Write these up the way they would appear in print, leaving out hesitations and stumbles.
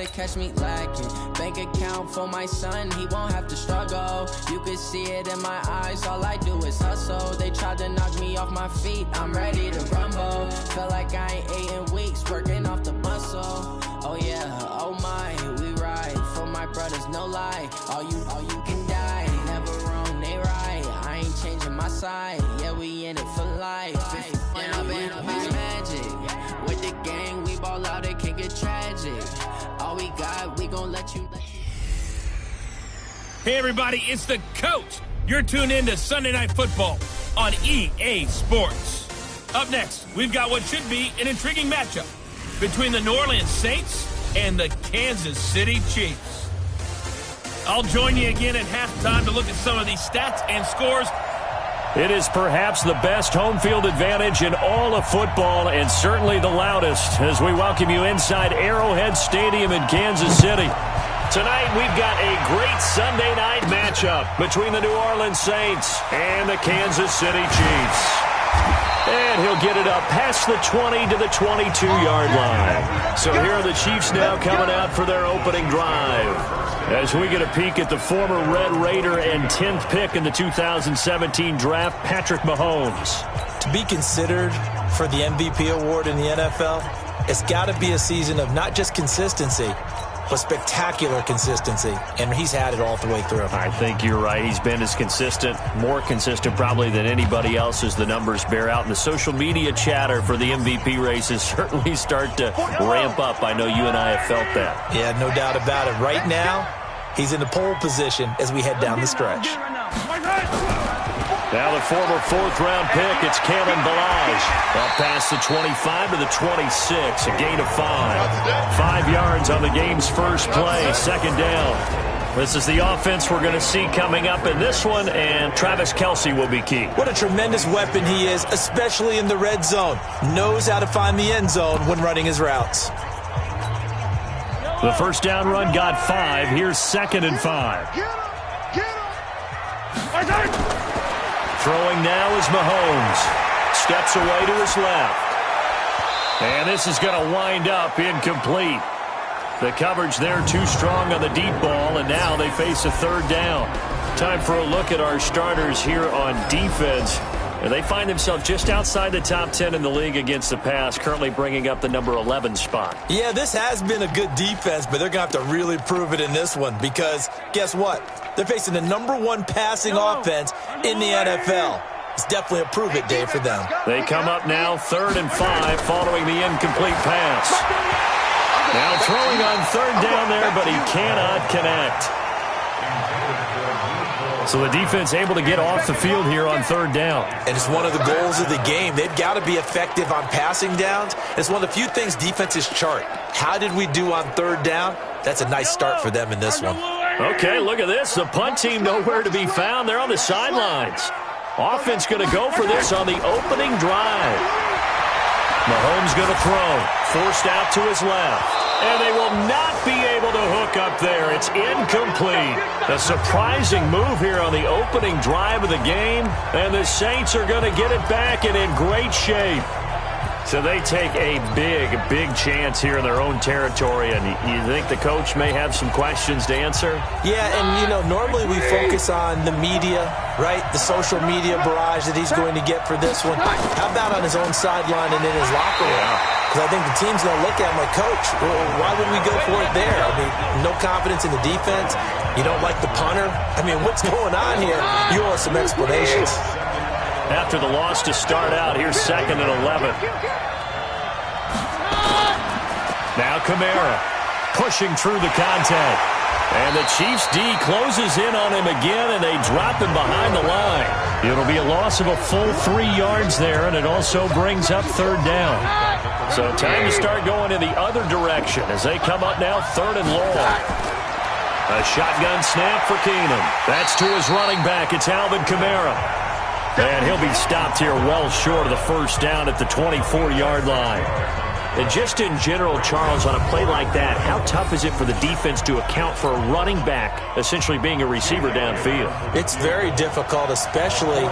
to catch me lacking. Bank account for my son, he won't have to struggle. You can see it in my eyes, all I do is hustle. They tried to knock me off my feet, I'm ready to rumble. Feel like I ain't ate in weeks, working off the muscle. Oh yeah, oh my, we ride for my brothers, no lie. All you can die, never wrong, they right. I ain't changing my side, yeah, we in it for life. And I've been magic. With the gang, we ball out, it can get tragic. All we got, we gon' let you. Hey everybody, it's the coach. You're tuned in to Sunday Night Football on EA Sports. Up next, we've got what should be an intriguing matchup between the New Orleans Saints and the Kansas City Chiefs. I'll join you again at halftime to look at some of these stats and scores. It is perhaps the best home field advantage in all of football, and certainly the loudest, as we welcome you inside Arrowhead Stadium in Kansas City. Tonight, we've got a great Sunday night matchup between the New Orleans Saints and the Kansas City Chiefs. And he'll get it up past the 20 to the 22-yard line. So here are the Chiefs now coming out for their opening drive. As we get a peek at the former Red Raider and 10th pick in the 2017 draft, Patrick Mahomes. To be considered for the MVP award in the NFL, it's got to be a season of not just consistency, but spectacular consistency, and he's had it all the way through. I think you're right. He's been as consistent, more consistent probably than anybody else as the numbers bear out. And the social media chatter for the MVP races certainly start to ramp up. I know you and I have felt that. Yeah, no doubt about it. Right now, he's in the pole position as we head down the stretch. Now the former fourth-round pick, it's Kalen Ballage. Up past the 25 to the 26, a gain of 5. 5 yards on the game's first play, second down. This is the offense we're going to see coming up in this one, and Travis Kelce will be key. What a tremendous weapon he is, especially in the red zone. Knows how to find the end zone when running his routes. The first down run got 5. Here's 2nd and 5. Throwing now is Mahomes. Steps away to his left. And this is going to wind up incomplete. The coverage there too strong on the deep ball, and now they face a third down. Time for a look at our starters here on defense. And they find themselves just outside the top 10 in the league against the pass, currently bringing up the number 11 spot. Yeah, this has been a good defense, but they're going to have to really prove it in this one because guess what? They're facing the number 1 passing offense in the NFL. It's definitely a prove it day for them. They come up now 3rd and 5 following the incomplete pass. Now throwing on third down there, but he cannot connect. So the defense able to get off the field here on third down. And it's one of the goals of the game. They've got to be effective on passing downs. It's one of the few things defenses chart. How did we do on third down? That's a nice start for them in this one. Okay, look at this. The punt team nowhere to be found. They're on the sidelines. Offense going to go for this on the opening drive. Mahomes going to throw. Forced out to his left. And they will not be able to hook up there. It's incomplete. A surprising move here on the opening drive of the game. And the Saints are going to get it back and in great shape. So they take a big chance here in their own territory. And you think the coach may have some questions to answer? Yeah, and, you know, normally we focus on the media, right? The social media barrage that he's going to get for this one. How about on his own sideline and in his locker room? Because I think the team's going to look at him like, Coach, well, why would we go for it there? I mean, no confidence in the defense. You don't like the punter. I mean, what's going on here? You owe us some explanations. After the loss to start out, here's 2nd and 11. Now Kamara pushing through the contact. And the Chiefs D closes in on him again, and they drop him behind the line. It'll be a loss of a full 3 yards there, and it also brings up third down. So time to start going in the other direction as they come up now 3rd and long. A shotgun snap for Keenum. That's to his running back. It's Alvin Kamara. And he'll be stopped here well short of the first down at the 24-yard line. And just in general, Charles, on a play like that, how tough is it for the defense to account for a running back essentially being a receiver downfield? It's very difficult, especially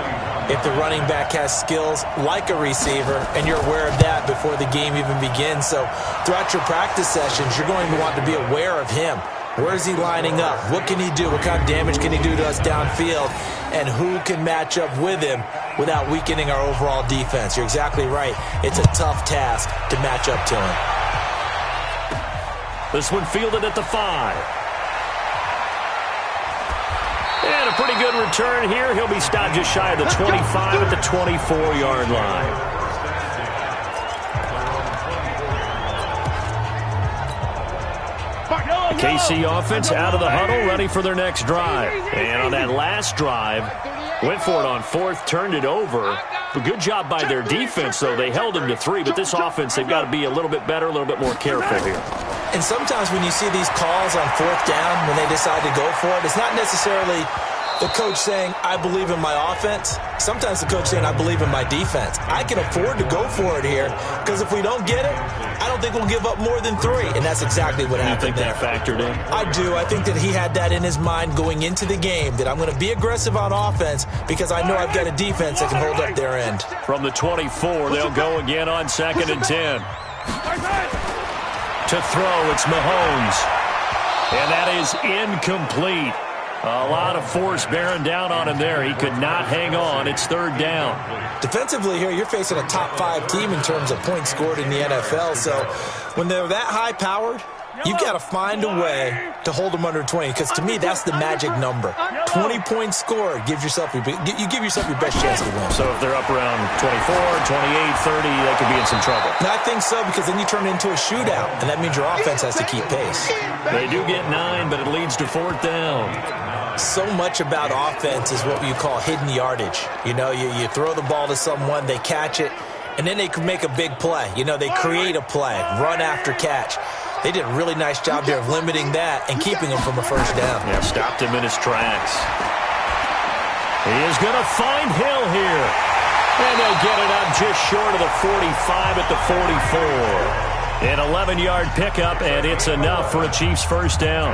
if the running back has skills like a receiver, and you're aware of that. But before the game even begins. So throughout your practice sessions, you're going to want to be aware of him. Where is he lining up? What can he do? What kind of damage can he do to us downfield? And who can match up with him without weakening our overall defense? You're exactly right. It's a tough task to match up to him. This one fielded at the 5. And a pretty good return here. He'll be stopped just shy of the 25 at the 24-yard line. The KC offense out of the huddle, ready for their next drive. And on that last drive, went for it on 4th, turned it over. A good job by their defense, though. They held them to 3, but this offense, they've got to be a little bit better, a little bit more careful here. And sometimes when you see these calls on 4th down, when they decide to go for it, it's not necessarily the coach saying, I believe in my offense. Sometimes the coach saying, I believe in my defense. I can afford to go for it here because if we don't get it, I don't think we'll give up more than 3. And that's exactly what happened there. You think that factored in? I do. I think that he had that in his mind going into the game, that I'm going to be aggressive on offense because I know I've got a defense that can hold up their end. From the 24, they'll go again on 2nd and 10. To throw, it's Mahomes. And that is incomplete. A lot of force bearing down on him there. He could not hang on. It's 3rd down. Defensively here, you're facing a top 5 team in terms of points scored in the NFL. So when they're that high-powered, you've got to find a way to hold them under 20. Because to me, that's the magic number. 20 points scored gives yourself you give yourself your best chance to win. So if they're up around 24, 28, 30, they could be in some trouble. And I think so, because then you turn it into a shootout, and that means your offense has to keep pace. They do get 9, but it leads to 4th down. So much about offense is what you call hidden yardage. You know, you throw the ball to someone, they catch it, and then they can make a big play. You know, they create a play, run after catch. They did a really nice job there of limiting that and keeping him from a 1st down. Yeah, stopped him in his tracks. He is going to find Hill here. And they'll get it up just short of the 45 at the 44. An 11-yard pickup, and it's enough for a Chiefs 1st down.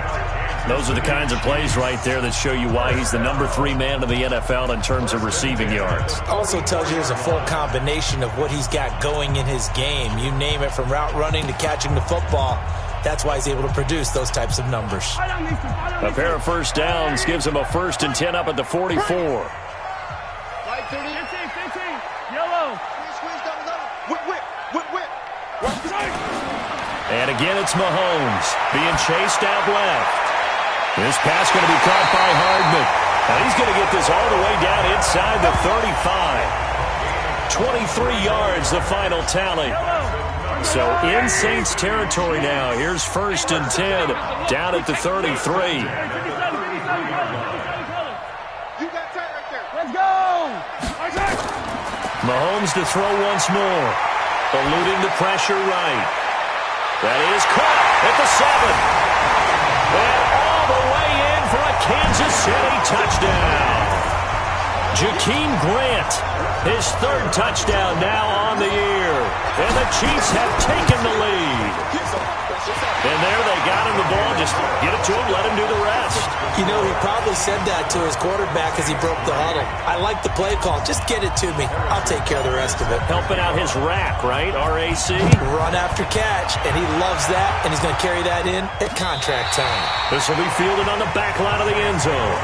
Those are the kinds of plays right there that show you why he's the number 3 man in the NFL in terms of receiving yards. Also tells you there's a full combination of what he's got going in his game. You name it, from route running to catching the football. That's why he's able to produce those types of numbers. A pair of 1st downs gives him a 1st and 10 up at the 44. And again, it's Mahomes being chased out left. This pass going to be caught by Hardman. And he's going to get this all the way down inside the 35. 23 yards, the final tally. So in Saints territory now. Here's 1st and 10 down at the 33. Let's go! Mahomes to throw once more. Eluding the pressure right. That is caught at the 7. And all the way in for a Kansas City touchdown. Jakeem Grant, his 3rd touchdown now on the year. And the Chiefs have taken the lead. And there they got him the ball. Just get it to him, let him do the rest. You know, he probably said that to his quarterback as he broke the huddle. I like the play call. Just get it to me. I'll take care of the rest of it. Helping out his rack, right? RAC. Run after catch, and he loves that, and he's going to carry that in at contract time. This will be fielded on the back line of the end zone.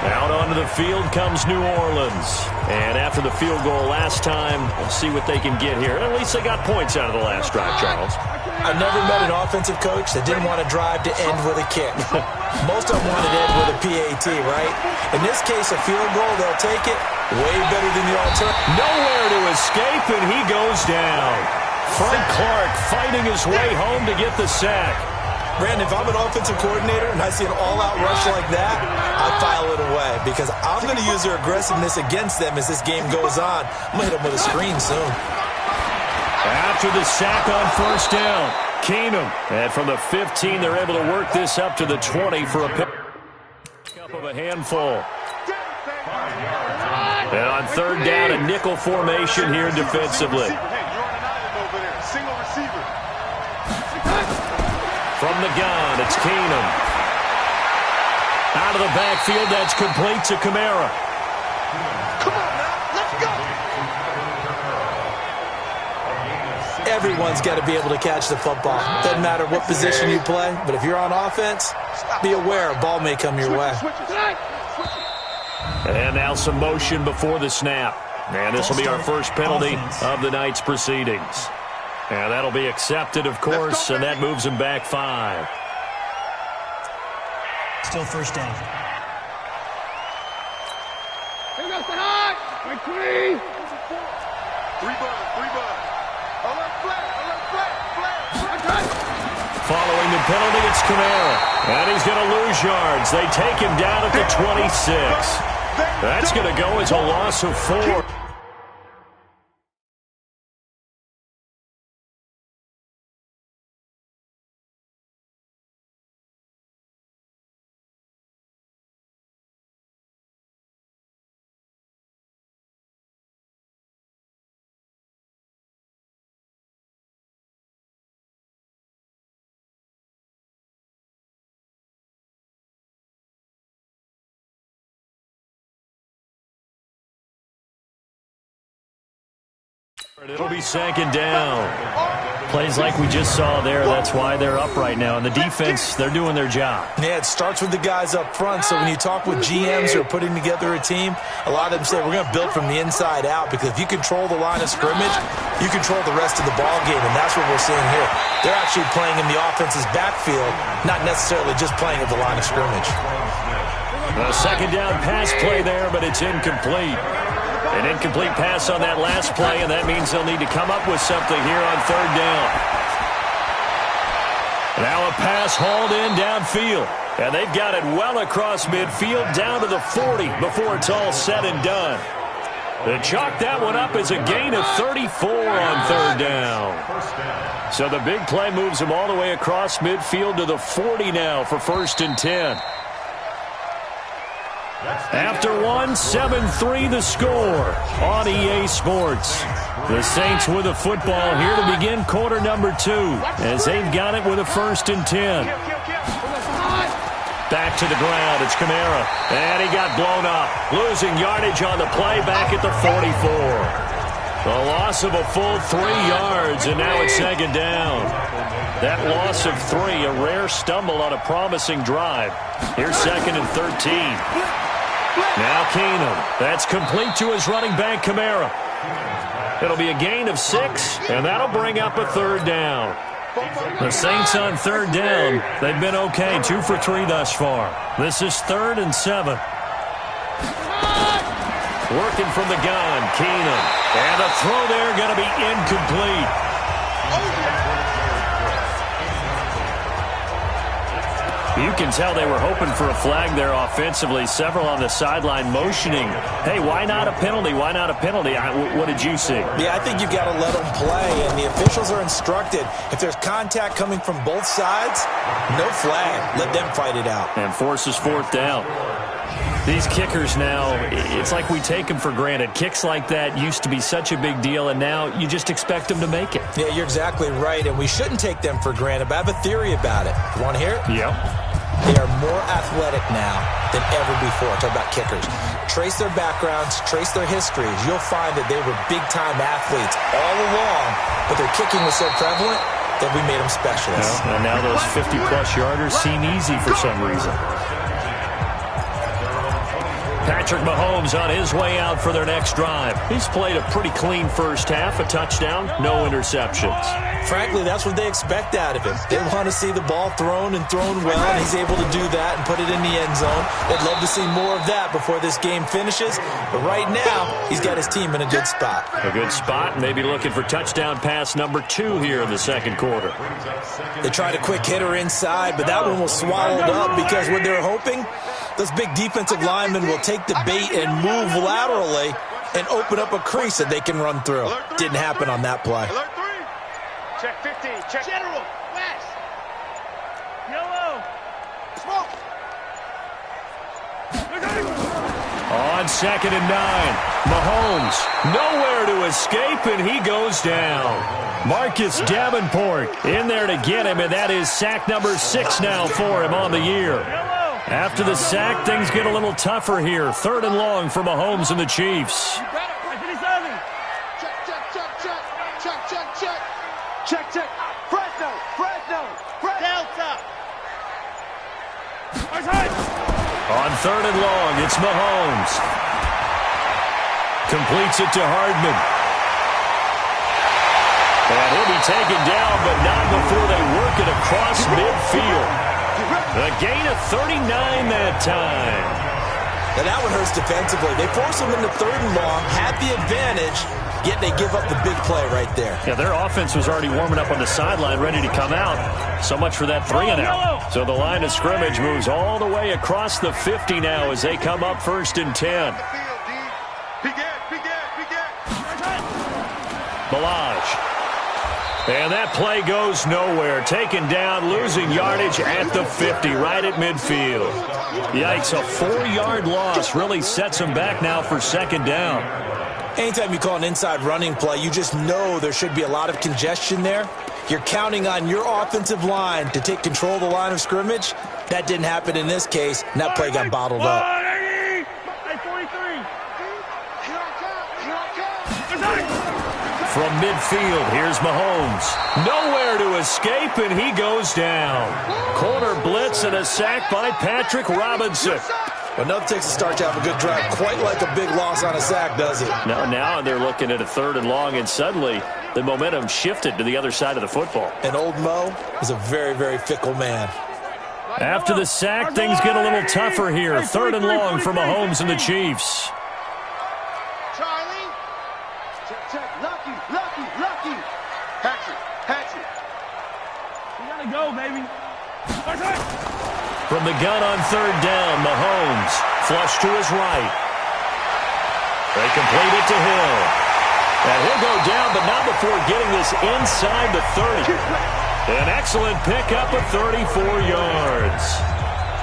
Out onto the field comes New Orleans. And after the field goal last time, we'll see what they can get here. At least they got points out of the last drive, Charles. I've never met an offensive coach that didn't want to drive to end with a kick. Most of them wanted to end with a PAT, right? In this case, a field goal, they'll take it. Way better than the alternative. Nowhere to escape, and he goes down. Frank Clark fighting his way home to get the sack. Brandon, if I'm an offensive coordinator and I see an all-out rush like that, I file it away because I'm going to use their aggressiveness against them as this game goes on. I'm going to hit them with a screen soon. After the sack on 1st down, Keenum. And from the 15, they're able to work this up to the 20 for a pick up of a handful. And on 3rd down, a nickel formation here defensively. From the gun, it's Keenum. Out of the backfield, that's complete to Kamara. Come on now, let's go! everyone's got to be able to catch the football. Doesn't matter what position you play, but if you're on offense, be aware a ball may come your way. And now some motion before the snap. And this will be our first penalty of the night's proceedings. And that'll be accepted, of course, and that moves him back 5. Still first down. Here goes the high. Quick, three. Following the penalty, it's Kamara. And he's going to lose yards. They take him down at the 26. That's going to go as a loss of 4. It'll be second down. Plays like we just saw there. That's why they're up right now. And the defense, they're doing their job. Yeah, it starts with the guys up front. So when you talk with GMs who are putting together a team, a lot of them say we're going to build from the inside out, because if you control the line of scrimmage, you control the rest of the ball game, and that's what we're seeing here. They're actually playing in the offense's backfield, not necessarily just playing at the line of scrimmage. A second down pass play there, but it's incomplete. An incomplete pass on that last play, and that means they'll need to come up with something here on third down. Now a pass hauled in downfield, and they've got it well across midfield down to the 40 before it's all said and done. They chalk that one up as a gain of 34 on third down. So the big play moves them all the way across midfield to the 40 now for 1st and 10. After 7-3 the score on EA Sports. The Saints with a football here to begin quarter number 2 as they've got it with a 1st and 10. Back to the ground, it's Kamara, and he got blown up. Losing yardage on the play back at the 44. A loss of a full 3 yards, and now it's second down. That loss of 3, a rare stumble on a promising drive. Here's 2nd and 13. Now Keenum. That's complete to his running back, Kamara. It'll be a gain of 6, and that'll bring up a third down. The Saints on third down, they've been okay, 2 for 3 thus far. This is 3rd and 7. Working from the gun, Keenum. And the throw there going to be incomplete. You can tell they were hoping for a flag there offensively. Several on the sideline motioning, hey, why not a penalty? Why not a penalty? What did you see? Yeah, I think you've got to let them play, and the officials are instructed. If there's contact coming from both sides, no flag. Let them fight it out. And forces 4th down. These kickers now, it's like we take them for granted. Kicks like that used to be such a big deal, and now you just expect them to make it. Yeah, you're exactly right, and we shouldn't take them for granted, but I have a theory about it. You want to hear it? Yep. They are more athletic now than ever before. Talk about kickers. Trace their backgrounds, trace their histories. You'll find that they were big-time athletes all along, but their kicking was so prevalent that we made them specialists. And now those 50-plus yarders seem easy for some reason. Patrick Mahomes on his way out for their next drive. He's played a pretty clean first half, a touchdown, no interceptions. Frankly, that's what they expect out of him. They want to see the ball thrown and thrown well, and he's able to do that and put it in the end zone. They'd love to see more of that before this game finishes, but right now, he's got his team in a good spot. A good spot, maybe looking for touchdown pass number 2 here in the second quarter. They tried a quick hitter inside, but that one was swallowed up because what they're hoping, those big defensive linemen will take the bait and move laterally and open up a crease that they can run through. Didn't happen on that play. Check 50. Check. General. West. Yellow. Smoke. On 2nd and 9, Mahomes nowhere to escape, and he goes down. Marcus Davenport in there to get him, and that is sack number 6 now for him on the year. After the sack, things get a little tougher here. 3rd and long for Mahomes and the Chiefs. Check. Check. Fresno. Delta. On 3rd and long, it's Mahomes. Completes it to Hardman. And he'll be taken down, but not before they work it across midfield. A gain of 39 that time. Now that one hurts defensively. They force him into 3rd and long, had the advantage, yet they give up the big play right there. Yeah, their offense was already warming up on the sideline, ready to come out. So much for that 3-and-out. So the line of scrimmage moves all the way across the 50 now as they come up 1st and 10. Ballage. And that play goes nowhere. Taken down, losing yardage at the 50, right at midfield. Yikes, a 4-yard loss really sets them back now for 2nd down. Anytime you call an inside running play, you just know there should be a lot of congestion there. You're counting on your offensive line to take control of the line of scrimmage. That didn't happen in this case, and that play got bottled up. From midfield, here's Mahomes. Nowhere to escape, and he goes down. Corner blitz and a sack by Patrick Robinson. But nothing takes a start to have a good drive, quite like a big loss on a sack, does it? Now they're looking at a 3rd and long, and suddenly the momentum shifted to the other side of the football. And old Mo is a very, very fickle man. After the sack, things get a little tougher here. 3rd and long for Mahomes and the Chiefs. Charlie. Check. Lucky. Hatchet. You gotta go, baby. From the gun on 3rd down, Mahomes flush to his right. They complete it to Hill. And he'll go down, but not before getting this inside the 30. An excellent pickup of 34 yards.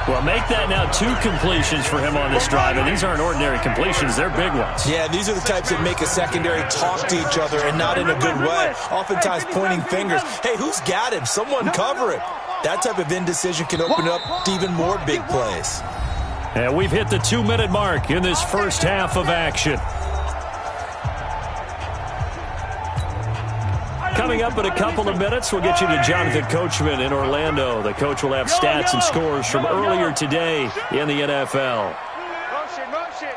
Well, make that now 2 completions for him on this drive, and these aren't ordinary completions. They're big ones. Yeah, these are the types that make a secondary talk to each other, and not in a good way. Oftentimes pointing fingers. Hey, who's got him? Someone cover it. That type of indecision can open up to even more big plays. And we've hit the 2-minute mark in this first half of action. Coming up in a couple of minutes, we'll get you to Jonathan Coachman in Orlando. The coach will have stats and scores from earlier today in the NFL. Motion.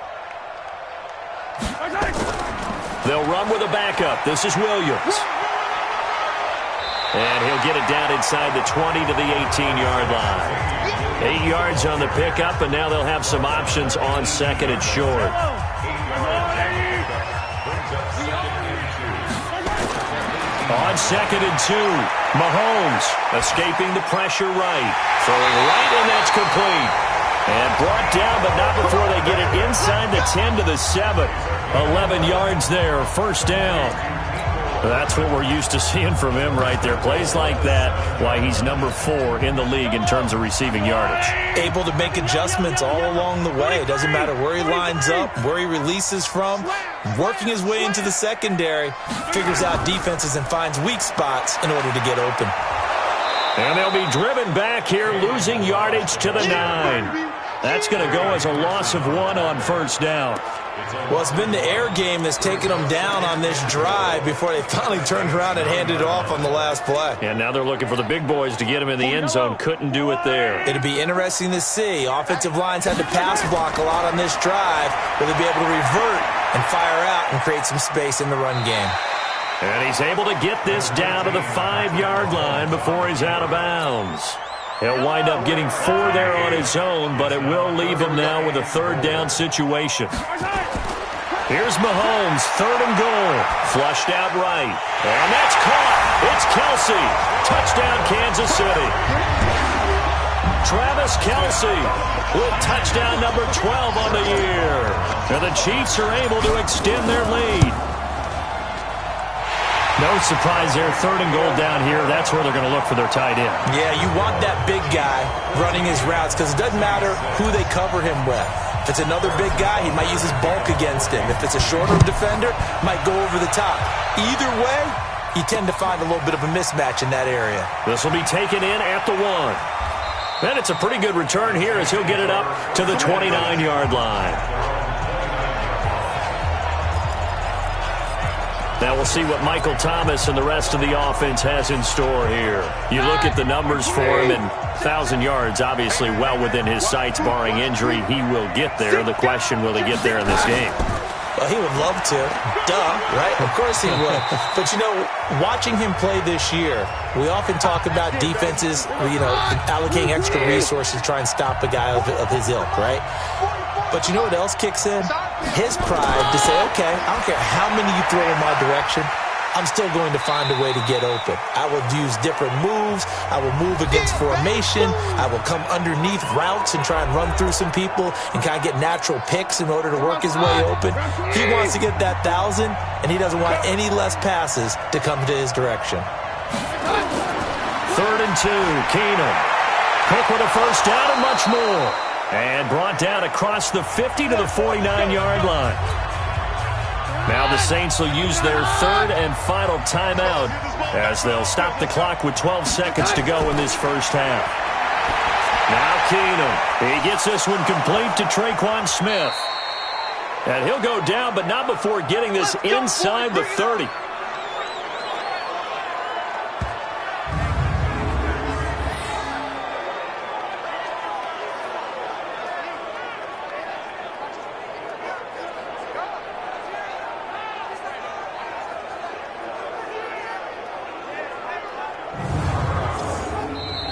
They'll run with a backup. This is Williams. And he'll get it down inside the 20 to the 18-yard line. 8 yards on the pickup, and now they'll have some options on 2nd and short. On 2nd and 2, Mahomes escaping the pressure right. Throwing right, and that's complete. And brought down, but not before they get it inside the 10 to the 7. 11 yards there, 1st down. That's what we're used to seeing from him right there. Plays like that, why he's number 4 in the league in terms of receiving yardage. Able to make adjustments all along the way. It doesn't matter where he lines up, where he releases from. Working his way into the secondary, figures out defenses and finds weak spots in order to get open. And they'll be driven back here, losing yardage to the 9. That's going to go as a loss of 1 on 1st down. Well, it's been the air game that's taken them down on this drive before they finally turned around and handed it off on the last play. And now they're looking for the big boys to get him in the end zone. Couldn't do it there. It'll be interesting to see. Offensive lines had to pass block a lot on this drive. Will they be able to revert and fire out and create some space in the run game? And he's able to get this down to the 5-yard line before he's out of bounds. He'll wind up getting 4 there on his own, but it will leave him now with a 3rd down situation. Here's Mahomes, 3rd and goal. Flushed out right. And that's caught. It's Kelce. Touchdown, Kansas City. Travis Kelce with touchdown number 12 on the year. And the Chiefs are able to extend their lead. No surprise there, 3rd and goal down here. That's where they're going to look for their tight end. Yeah, you want that big guy running his routes because it doesn't matter who they cover him with. If it's another big guy, he might use his bulk against him. If it's a shorter defender, might go over the top. Either way, you tend to find a little bit of a mismatch in that area. This will be taken in at the 1. And it's a pretty good return here as he'll get it up to the 29-yard line. Now we'll see what Michael Thomas and the rest of the offense has in store here. You look at the numbers for him, and 1,000 yards obviously well within his sights, barring injury. He will get there. The question, will he get there in this game? Well, he would love to. Duh, right? Of course he would. But, you know, watching him play this year, we often talk about defenses, allocating extra resources to try and stop a guy of his ilk, right? But you know what else kicks in? His pride to say, okay, I don't care how many you throw in my direction, I'm still going to find a way to get open. I will use different moves. I will move against formation. I will come underneath routes and try and run through some people and kind of get natural picks in order to work his way open. He wants to get that 1,000, and he doesn't want any less passes to come to his direction. 3rd and 2, Keenum. Cook with a first down and much more. And brought down across the 50 to the 49-yard line. Now the Saints will use their 3rd and final timeout as they'll stop the clock with 12 seconds to go in this first half. Now Keenum. He gets this one complete to Tre'Quan Smith. And he'll go down, but not before getting this inside the 30.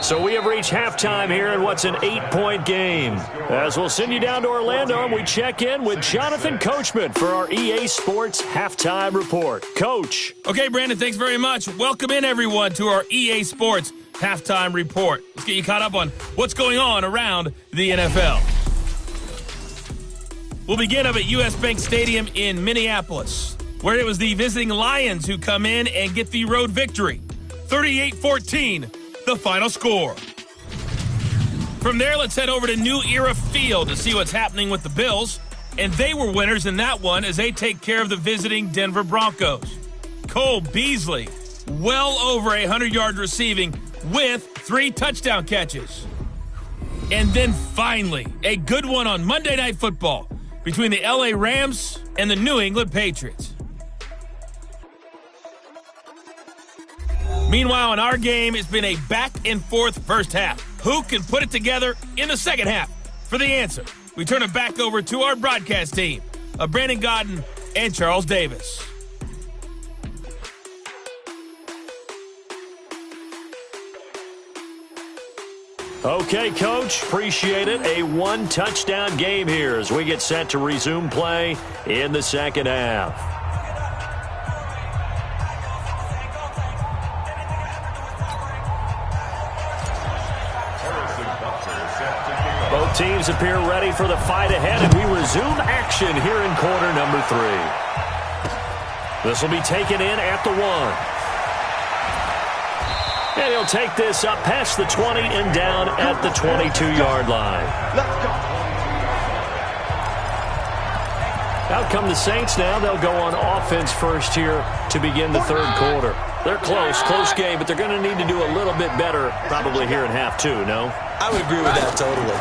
So we have reached halftime here in what's an 8-point game. As we'll send you down to Orlando, and we check in with Jonathan Coachman for our EA Sports Halftime Report. Coach. Okay, Brandon, thanks very much. Welcome in, everyone, to our EA Sports Halftime Report. Let's get you caught up on what's going on around the NFL. We'll begin up at U.S. Bank Stadium in Minneapolis, where it was the visiting Lions who come in and get the road victory. 38-14. The final score. From there, let's head over to New Era Field to see what's happening with the Bills. And they were winners in that one as they take care of the visiting Denver Broncos. Cole Beasley, well over 100 yards receiving with 3 touchdown catches. And then finally, a good one on Monday Night Football between the LA Rams and the New England Patriots. Meanwhile, in our game, it's been a back-and-forth first half. Who can put it together in the second half? For the answer, we turn it back over to our broadcast team of Brandon Gaudin and Charles Davis. Okay, Coach, appreciate it. A 1-touchdown game here as we get set to resume play in the second half. Both teams appear ready for the fight ahead, and we resume action here in quarter number 3. This will be taken in at the 1. And he'll take this up past the 20 and down at the 22-yard line. Out come the Saints now. They'll go on offense first here to begin the third quarter. They're close game, but they're going to need to do a little bit better probably here in half 2, no? I would agree with that totally.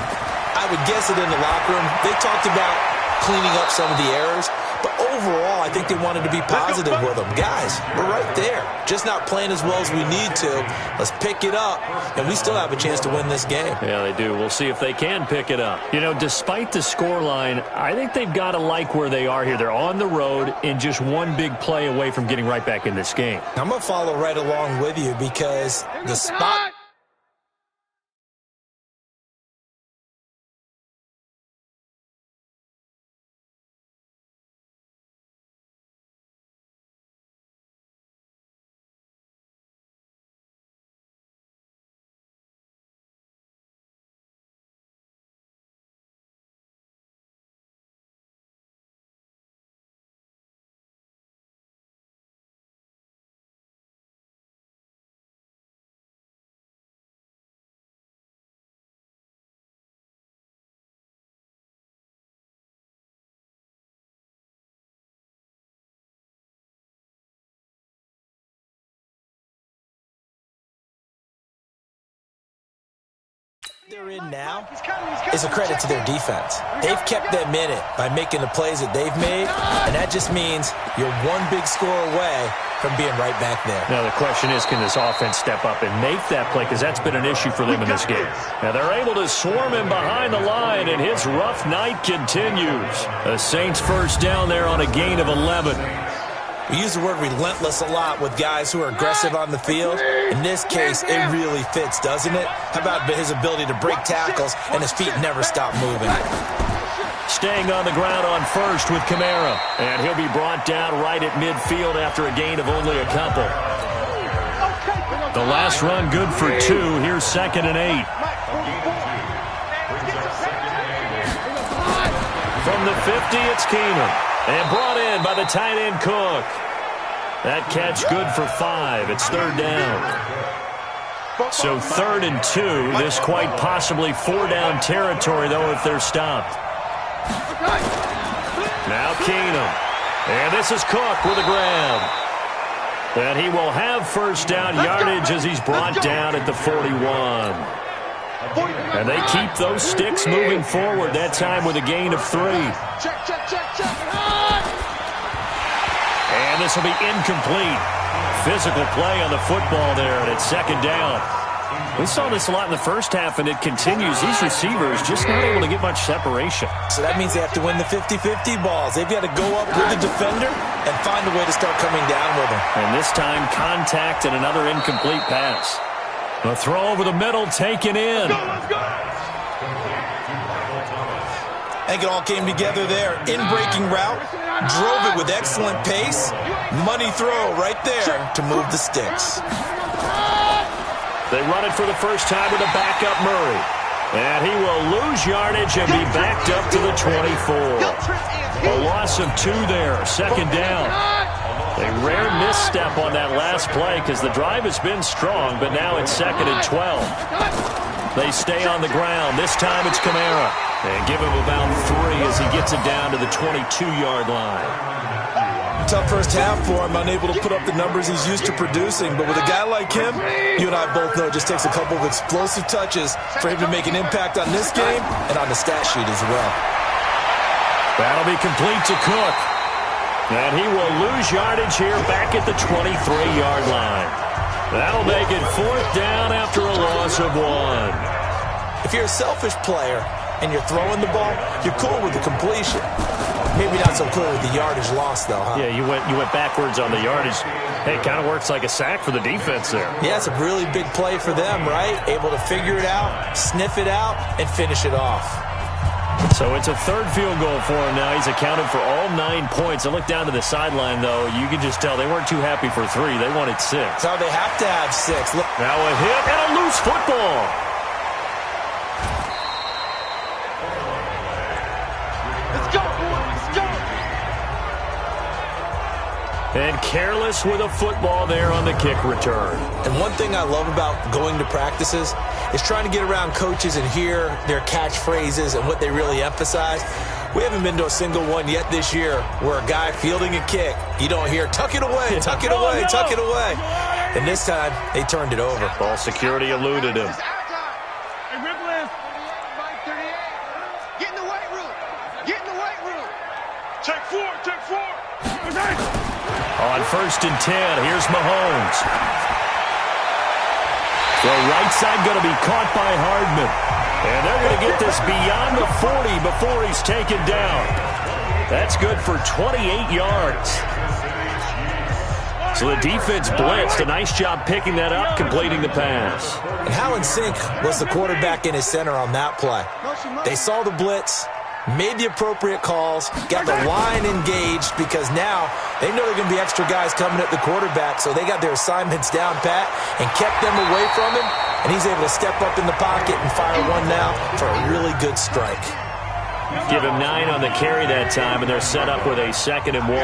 I would guess it in the locker room. They talked about cleaning up some of the errors, but overall, I think they wanted to be positive with them. Guys, we're right there. Just not playing as well as we need to. Let's pick it up, and we still have a chance to win this game. Yeah, they do. We'll see if they can pick it up. You know, despite the scoreline, I think they've got to like where they are here. They're on the road and just one big play away from getting right back in this game. I'm going to follow right along with you because the spot they're in now is a credit to their defense. They've kept them in it by making the plays that they've made, and that just means you're one big score away from being right back there. Now the question is, can this offense step up and make that play? Because that's been an issue for them in this game. Now they're able to swarm him behind the line, and his rough night continues. The Saints first down there on a gain of 11. We use the word relentless a lot with guys who are aggressive on the field. In this case, it really fits, doesn't it? How about his ability to break tackles and his feet never stop moving? Staying on the ground on first with Kamara. And he'll be brought down right at midfield after a gain of only a couple. The last run good for 2. Here's 2nd and 8. From the 50, it's Keenum. And brought in by the tight end Cook. That catch good for 5. It's 3rd down. So 3rd and 2. This quite possibly 4-down territory, though, if they're stopped. Now Keenum. And this is Cook with a grab. And he will have first down yardage as he's brought down at the 41. And they keep those sticks moving forward, that time with a gain of 3. And this will be incomplete. Physical play on the football there, and it's 2nd down. We saw this a lot in the first half, and it continues. These receivers just not able to get much separation. So that means they have to win the 50-50 balls. They've got to go up with the defender and find a way to start coming down with him. And this time, contact and another incomplete pass. The throw over the middle, taken in. I think it all came together there. In-breaking route, drove it with excellent pace. Money throw right there to move the sticks. They run it for the first time with a backup Murray. And he will lose yardage and be backed up to the 24. A loss of 2 there, 2nd down. A rare misstep on that last play because the drive has been strong, but now it's 2nd and 12. They stay on the ground. This time it's Kamara. And give him about 3 as he gets it down to the 22-yard line. Tough first half for him, unable to put up the numbers he's used to producing. But with a guy like him, you and I both know it just takes a couple of explosive touches for him to make an impact on this game and on the stat sheet as well. That'll be complete to Cook. And he will lose yardage here back at the 23-yard line. That'll make it 4th down after a loss of 1. If you're a selfish player and you're throwing the ball, you're cool with the completion. Maybe not so cool with the yardage loss, though, huh? Yeah, you went backwards on the yardage. Hey, it kind of works like a sack for the defense there. Yeah, it's a really big play for them, right? Able to figure it out, sniff it out, and finish it off. So it's a 3rd field goal for him now. He's accounted for all 9 points. I look down to the sideline, though. You can just tell they weren't too happy for 3. They wanted 6. So they have to have 6. Look. Now a hit and a loose football. And careless with a football there on the kick return. And one thing I love about going to practices is trying to get around coaches and hear their catchphrases and what they really emphasize. We haven't been to a single one yet this year where a guy fielding a kick, you don't hear, tuck it away, tuck it away, tuck it away. And this time, they turned it over. Ball security eluded him. Get in the weight room. Get in the weight room. Take 4. Take 4. On 1st and 10, here's Mahomes. The right side going to be caught by Hardman. And they're going to get this beyond the 40 before he's taken down. That's good for 28 yards. So the defense blitzed. A nice job picking that up, completing the pass. And how in sync was the quarterback in his center on that play? They saw the blitz, made the appropriate calls, got the line engaged because now they know they're going to be extra guys coming at the quarterback, so they got their assignments down pat and kept them away from him, and he's able to step up in the pocket and fire one now for a really good strike. Give him 9 on the carry that time, and they're set up with a 2nd and 1.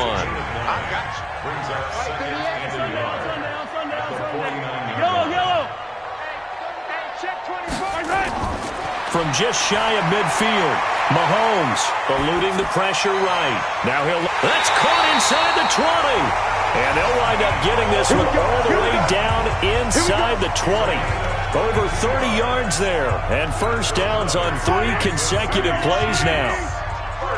From just shy of midfield, Mahomes eluding the pressure right. Now that's caught inside the 20. And they'll wind up getting this one all the way down inside the 20. Over 30 yards there. And first downs on 3 consecutive plays now.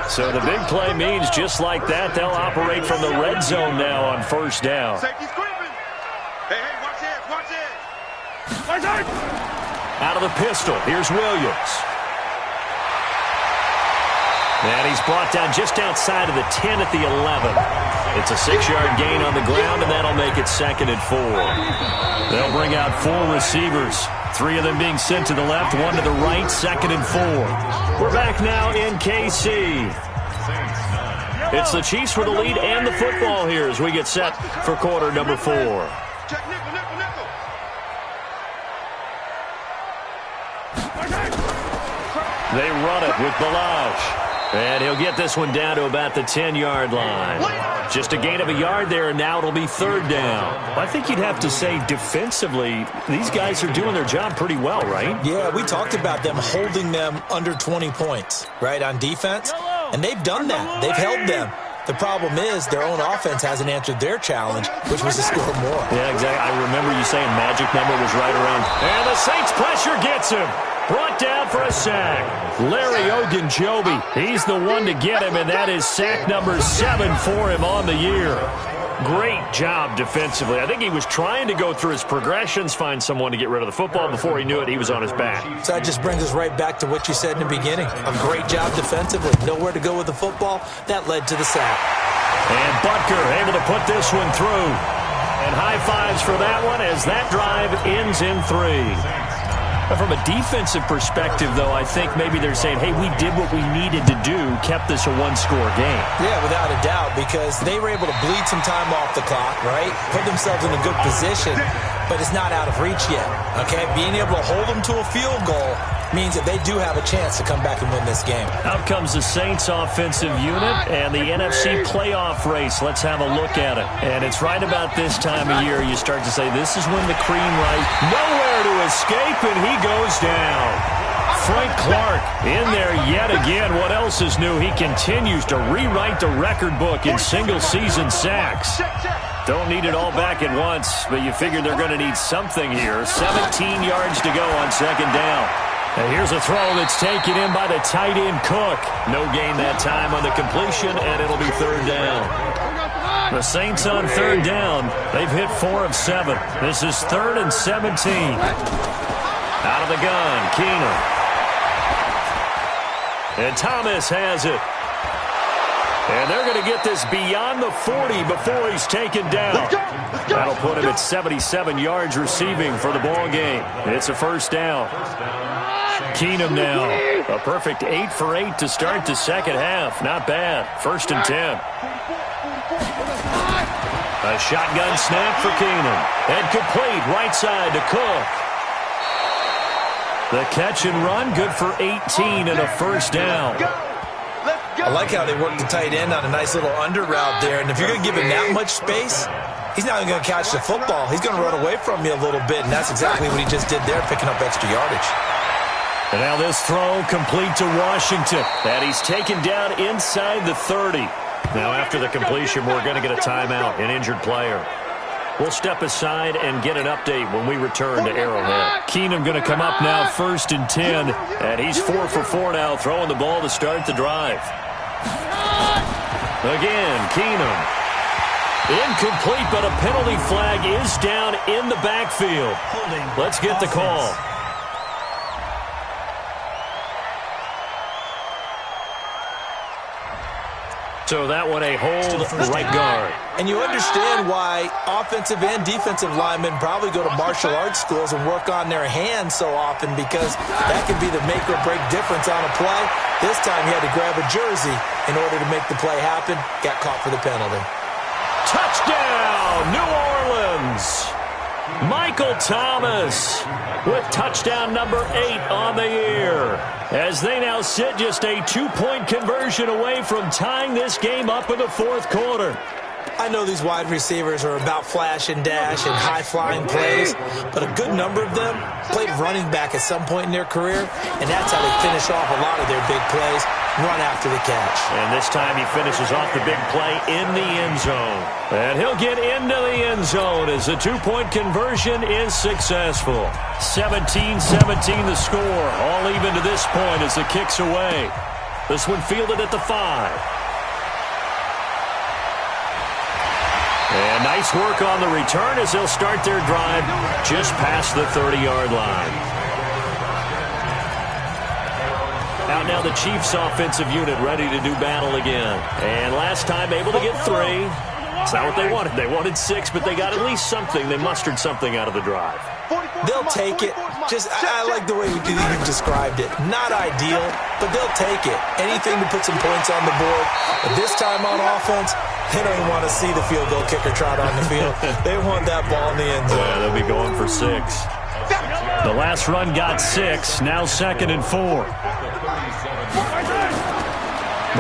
So the big play means just like that, they'll operate from the red zone now on first down. Safety's creeping. Hey, watch it, watch it. Watch it. Out of the pistol, here's Williams. And he's brought down just outside of the 10 at the 11. It's a 6-yard gain on the ground, and that'll make it 2nd and 4. They'll bring out 4 receivers, 3 of them being sent to the left, 1 to the right, 2nd and 4. We're back now in KC. It's the Chiefs for the lead and the football here as we get set for quarter number 4. Check nickel, nickel, nickel. They run it with Balaj. And he'll get this one down to about the 10-yard line. Just a gain of a yard there, and now it'll be 3rd down. I think you'd have to say defensively, these guys are doing their job pretty well, right? Yeah, we talked about them holding them under 20 points, right, on defense. And they've done that. They've held them. The problem is their own offense hasn't answered their challenge, which was to score more. Yeah, exactly. I remember you saying magic number was right around. And the Saints pressure gets him. Brought down for a sack. Larry Ogunjobi, he's the one to get him, and that is sack number 7 for him on the year. Great job defensively. I think he was trying to go through his progressions, find someone to get rid of the football. Before he knew it, he was on his back. So that just brings us right back to what you said in the beginning. A great job defensively. Nowhere to go with the football. That led to the sack. And Butker able to put this one through. And high fives for that one as that drive ends in 3. From a defensive perspective, though, I think maybe they're saying, hey, we did what we needed to do, kept this a 1-score game. Yeah, without a doubt, because they were able to bleed some time off the clock, right? Put themselves in a good position, but it's not out of reach yet, okay? Being able to hold them to a field goal means that they do have a chance to come back and win this game. Out comes the Saints offensive unit and the NFC playoff race. Let's have a look at it. And it's right about this time of year you start to say, this is when the cream rises. Nowhere to escape, and he goes down. Frank Clark in there yet again. What else is new? He continues to rewrite the record book in single-season sacks. Don't need it all back at once, but you figure they're going to need something here. 17 yards to go on 2nd down. And here's a throw that's taken in by the tight end Cook. No gain that time on the completion, and it'll be 3rd down. The Saints on 3rd down. They've hit 4 of 7. This is 3rd and 17. Out of the gun, Keenum. And Thomas has it. And they're going to get this beyond the 40 before he's taken down. That'll put him at 77 yards receiving for the ball game. It's a 1st down. Keenum now. A perfect 8 for 8 to start the 2nd half. Not bad. 1st and 10. A shotgun snap for Keenum. And complete right side to Cook. The catch and run, good for 18 and a 1st down. I like how they work the tight end on a nice little under route there. And if you're going to give him that much space, he's not even going to catch the football. He's going to run away from you a little bit, and that's exactly what he just did there, picking up extra yardage. And now this throw complete to Washington. And he's taken down inside the 30. Now after the completion, we're going to get a timeout, an injured player. We'll step aside and get an update when we return to Arrowhead. Keenum going to come up now 1st and 10. And he's 4 for 4 now, throwing the ball to start the drive. Again, Keenum. Incomplete, but a penalty flag is down in the backfield. Let's get the call. So that one a hold right guard. And you understand why offensive and defensive linemen probably go to martial arts schools and work on their hands so often, because that can be the make or break difference on a play. This time he had to grab a jersey in order to make the play happen. Got caught for the penalty. Touchdown, New Orleans. Michael Thomas with touchdown number 8 on the year, as they now sit just a 2-point conversion away from tying this game up in the 4th quarter. I know these wide receivers are about flash and dash and high-flying plays, but a good number of them played running back at some point in their career, and that's how they finish off a lot of their big plays, run after the catch. And this time he finishes off the big play in the end zone. And he'll get into the end end zone as the two-point conversion is successful. 17-17 the score. All even to this point as the kick's away. This one fielded at the 5. And nice work on the return as they'll start their drive just past the 30-yard line. Out now the Chiefs offensive unit ready to do battle again. And last time able to get 3. It's not what they wanted. They wanted 6, but they got at least something. They mustered something out of the drive. They'll take it. I like the way you described it. Not ideal, but they'll take it. Anything to put some points on the board. But this time on offense, they don't even want to see the field goal kicker trot on the field. They want that ball in the end zone. Yeah, they'll be going for 6. The last run got 6. Now 2nd and 4.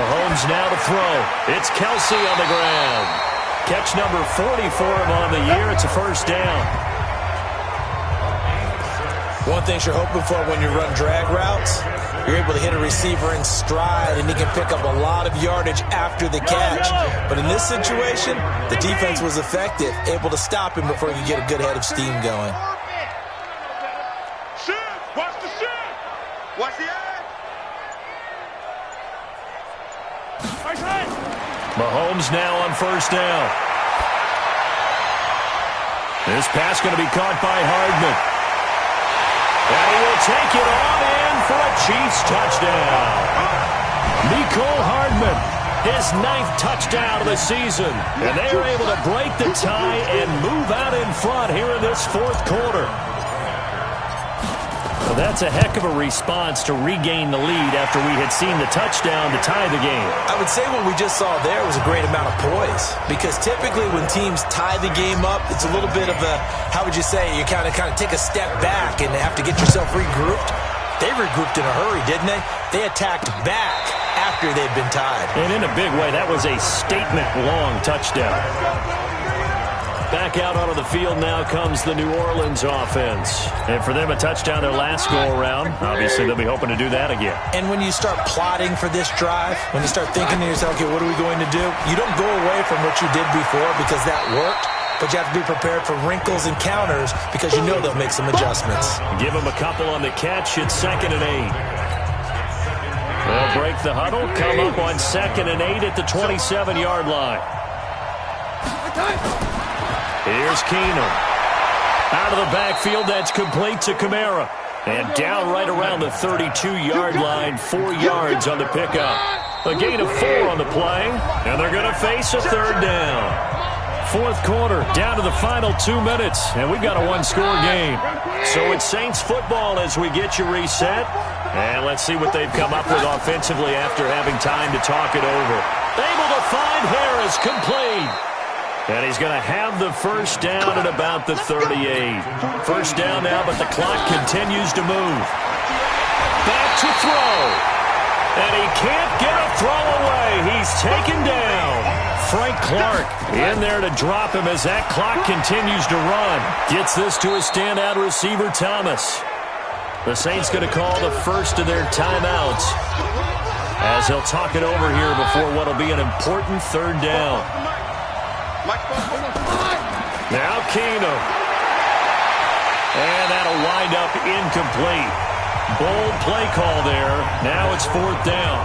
Mahomes now to throw. It's Kelsey on the ground. Catch number 40 for him on the year. It's a first down. One thing you're hoping for when you run drag routes, you're able to hit a receiver in stride, and he can pick up a lot of yardage after the catch. But in this situation, the defense was effective, able to stop him before he could get a good head of steam going. Watch the shit. Watch the eye. Mahomes now on first down. This pass going to be caught by Hardman. And he will take it on in for a Chiefs touchdown. Mecole Hardman, his 9th touchdown of the season. And they are able to break the tie and move out in front here in this 4th quarter. Well, that's a heck of a response to regain the lead after we had seen the touchdown to tie the game. I would say what we just saw there was a great amount of poise, because typically when teams tie the game up, it's a little bit of a, how would you say, you kind of take a step back and have to get yourself regrouped. They regrouped in a hurry, didn't they? They attacked back after they'd been tied. And in a big way, that was a statement-long touchdown. Back out onto the field now comes the New Orleans offense. And for them, a touchdown their last go-around. Obviously, they'll be hoping to do that again. And when you start plotting for this drive, when you start thinking to yourself, okay, what are we going to do? You don't go away from what you did before because that worked, but you have to be prepared for wrinkles and counters because you know they'll make some adjustments. Give them a couple on the catch. It's 2nd and 8. They'll break the huddle, come up on 2nd and 8 at the 27-yard line. Here's Keenum. Out of the backfield, that's complete to Kamara. And down right around the 32-yard line, 4 yards on the pickup. A gain of 4 on the play, and they're going to face a 3rd down. 4th quarter, down to the final 2 minutes, and we've got a 1-score game. So it's Saints football as we get you reset. And let's see what they've come up with offensively after having time to talk it over. Able to find Harris, complete. And he's going to have the first down at about the 38. First down now, but the clock continues to move. Back to throw. And he can't get a throw away. He's taken down. Frank Clark in there to drop him as that clock continues to run. Gets this to his standout receiver, Thomas. The Saints going to call the first of their timeouts as they'll talk it over here before what will be an important 3rd down. Now Keenum. And that'll wind up incomplete. Bold play call there. Now it's 4th down.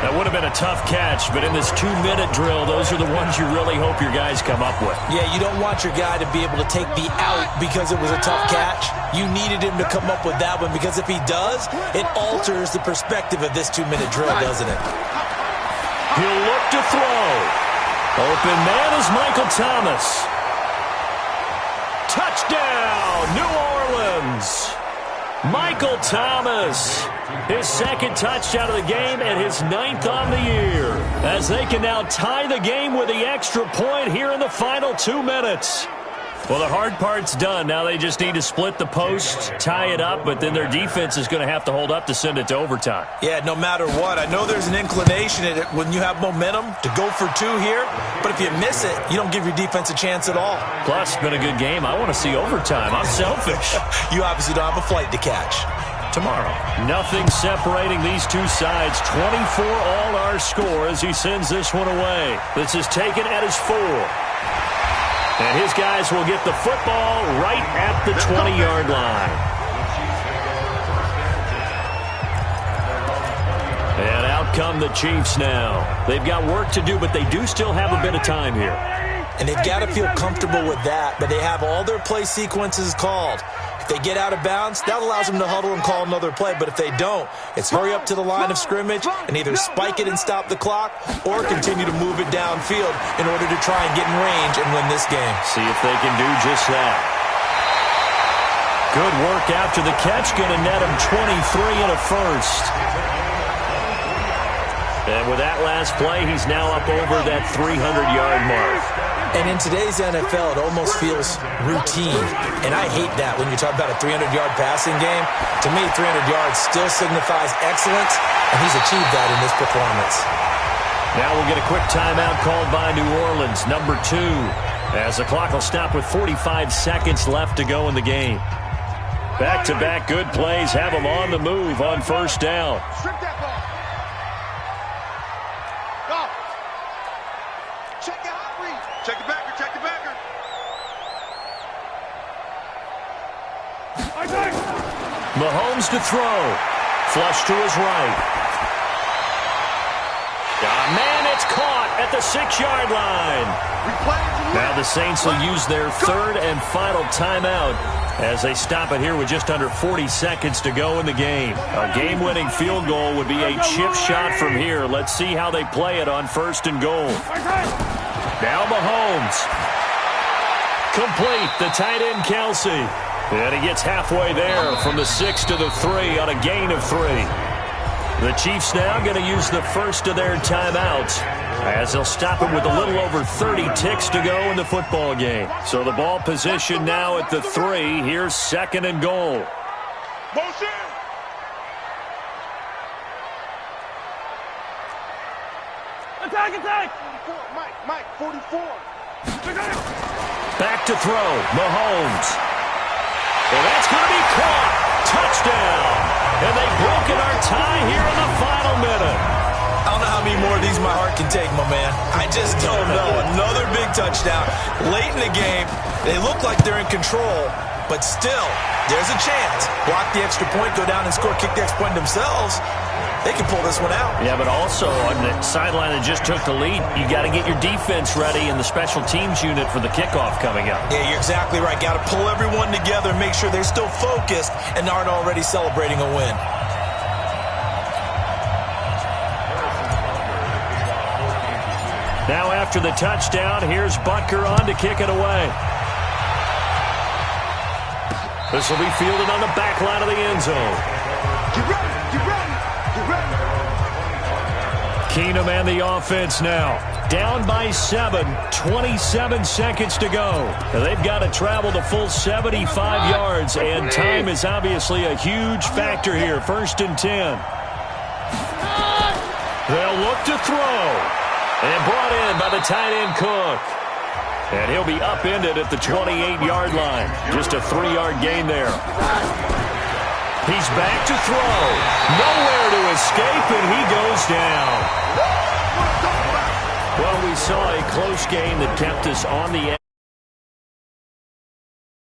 That would have been a tough catch, but in this 2-minute drill, those are the ones you really hope your guys come up with. Yeah, you don't want your guy to be able to take the out because it was a tough catch. You needed him to come up with that one, because if he does, it alters the perspective of this 2-minute drill, doesn't it? He'll look to throw. Open man is Michael Thomas. Touchdown, New Orleans. Michael Thomas, his 2nd touchdown of the game and his 9th on the year, as they can now tie the game with the extra point here in the final 2 minutes. Well, the hard part's done. Now they just need to split the post, tie it up, but then their defense is going to have to hold up to send it to overtime. Yeah, no matter what. I know there's an inclination in it when you have momentum to go for 2 here, but if you miss it, you don't give your defense a chance at all. Plus, it's been a good game. I want to see overtime. I'm selfish. You obviously don't have a flight to catch. Tomorrow. Nothing separating these two sides. 24 all our score as he sends this one away. This is taken at his 4. And his guys will get the football right at the 20-yard line. And out come the Chiefs now. They've got work to do, but they do still have a bit of time here. And they've got to feel comfortable with that, but they have all their play sequences called. If they get out of bounds, that allows them to huddle and call another play. But if they don't, it's hurry up to the line of scrimmage and either spike it and stop the clock or continue to move it downfield in order to try and get in range and win this game. See if they can do just that. Good work after the catch. Going to net him 23 and a first. And with that last play, he's now up over that 300-yard mark. And in today's NFL, it almost feels routine. And I hate that when you talk about a 300-yard passing game. To me, 300 yards still signifies excellence, and he's achieved that in this performance. Now we'll get a quick timeout called by New Orleans, number 2, as the clock will stop with 45 seconds left to go in the game. Back-to-back good plays have them on the move on first down. Strip that ball. Go. Check the hot read. Check the backer. Check the backer. Mahomes to throw. Flush to his right. Man, it's caught at the 6-yard line. Now the Saints will use their third and final timeout as they stop it here with just under 40 seconds to go in the game. A game-winning field goal would be a chip shot from here. Let's see how they play it on first and goal. Now Mahomes. Complete, the tight end Kelsey. And he gets halfway there from the 6 to the 3 on a gain of 3. The Chiefs now going to use the first of their timeouts as they'll stop it with a little over 30 ticks to go in the football game. So the ball position now at the 3. Here's second and goal. Motion. Attack. 44. Mike, 44. Back to throw. Mahomes. And that's going to be caught. Touchdown. And they've broken our tie here in the final minute. I don't know how many more of these my heart can take, my man. I just don't know. Another big touchdown. Late in the game, they look like they're in control, but still, there's a chance. Block the extra point, go down and score, kick the extra point themselves. They can pull this one out. Yeah, but also on the sideline that just took the lead, you got to get your defense ready and the special teams unit for the kickoff coming up. Yeah, you're exactly right. Got to pull everyone together and make sure they're still focused and aren't already celebrating a win. Now after the touchdown, here's Butker on to kick it away. This will be fielded on the back line of the end zone. Get ready. Keenum and the offense now. Down by 7, 27 seconds to go. They've got to travel the full 75 yards, and time is obviously a huge factor here. First and 10. They'll look to throw. And brought in by the tight end Cook. And he'll be upended at the 28-yard line. Just a 3-yard gain there. He's back to throw. Nowhere to escape, and he goes down. Well, we saw a close game that kept us on the edge.